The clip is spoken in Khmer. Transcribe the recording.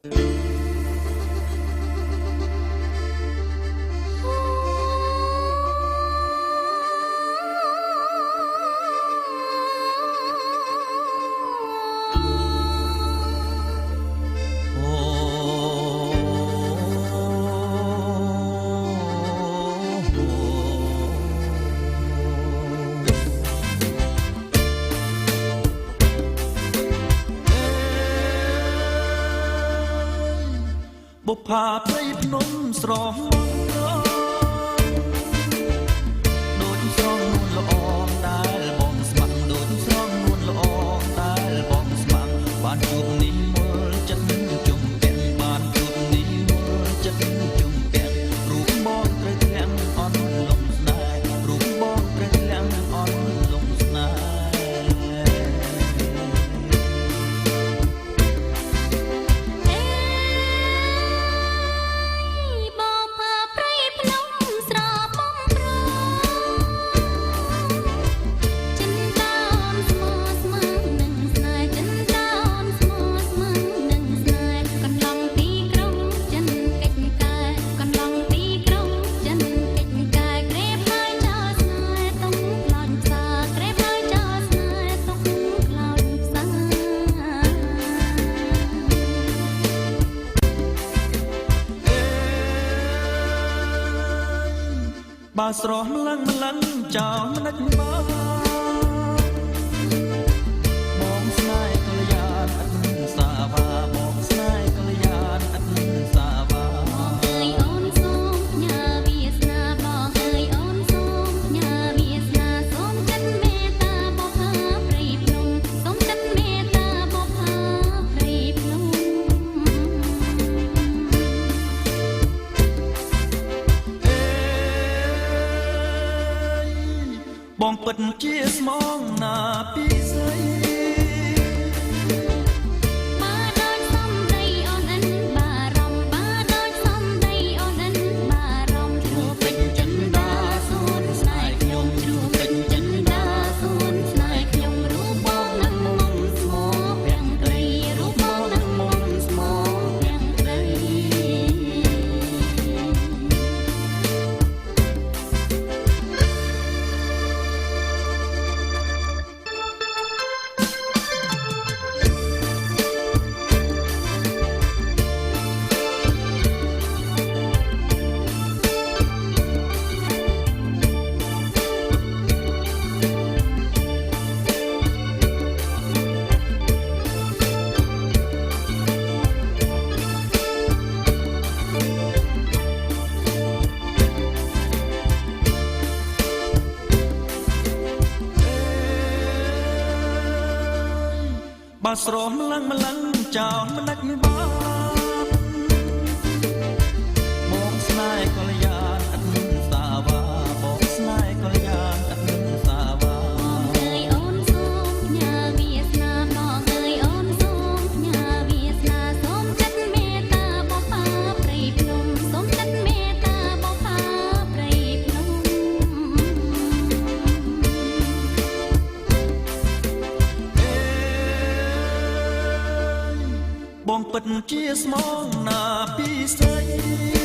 បុប្ផាព្រៃភ្នំស្រស់ដូចស្រស់នួនល្អដែលបងស្មាំដូចស្រស់នួនល្អដែលបងស្មាំបានជួបនេះមើលចិត្តជុំពាក់បានជួបនេះមើលចិត្តជុំពាក់រូបបងត្រូវធ្លាក់អន់លំស្នេហ៍រូបបងត្រូវធ្លាក់អន់លំស្នេហ៍បើស្រស់ម្លឹងម្លឹងចោលមិនដាច់បងស្នេហ៍កល្យានអត់សាវាបងស្នេហ៍កល្យានអត់សាវាបងអើយអូនសូមផ្ញើវាសនាបងអើយអូនសូមផ្ញើវាសនាសូមចិត្តមេត្តាបុប្ផាព្រៃភ្នំសូមចិត្តមេត្តាបុប្ផាព្រៃភ្នំបងពិតជាស្មងណាពីស្រីបើដូចសំដីអូនអិនបារម្ភបើដូចសំដីអូនអិនបារម្ភជ្រួពេញចិនដាសួនស្នេហ៍ខ្ញុំជ្រួពេញចិនដាសួនស្នេហ៍ខ្ញុំរូបបងនឹងមុំស្មោពាំងត្រីរូបបងនឹងមុំស្មោពាំងត្រីបើស្រស់ម្លឹងម្លឹងចោលមិនដាច់បាត់បងស្នេហ៍កល្យានអត់សាវាបងស្នេហ៍កល្យានអត់សាវាបងអើយអូនសូមផ្ញើវាសនាបងអើយអូនសូមផ្ញើវាសនាសូមចិត្តមេត្តាបុប្ផាព្រៃភ្នំសូមចិត្តមេត្តាបុប្ផាព្រៃភ្នំបងពិតជាស្មងណាពីស្រី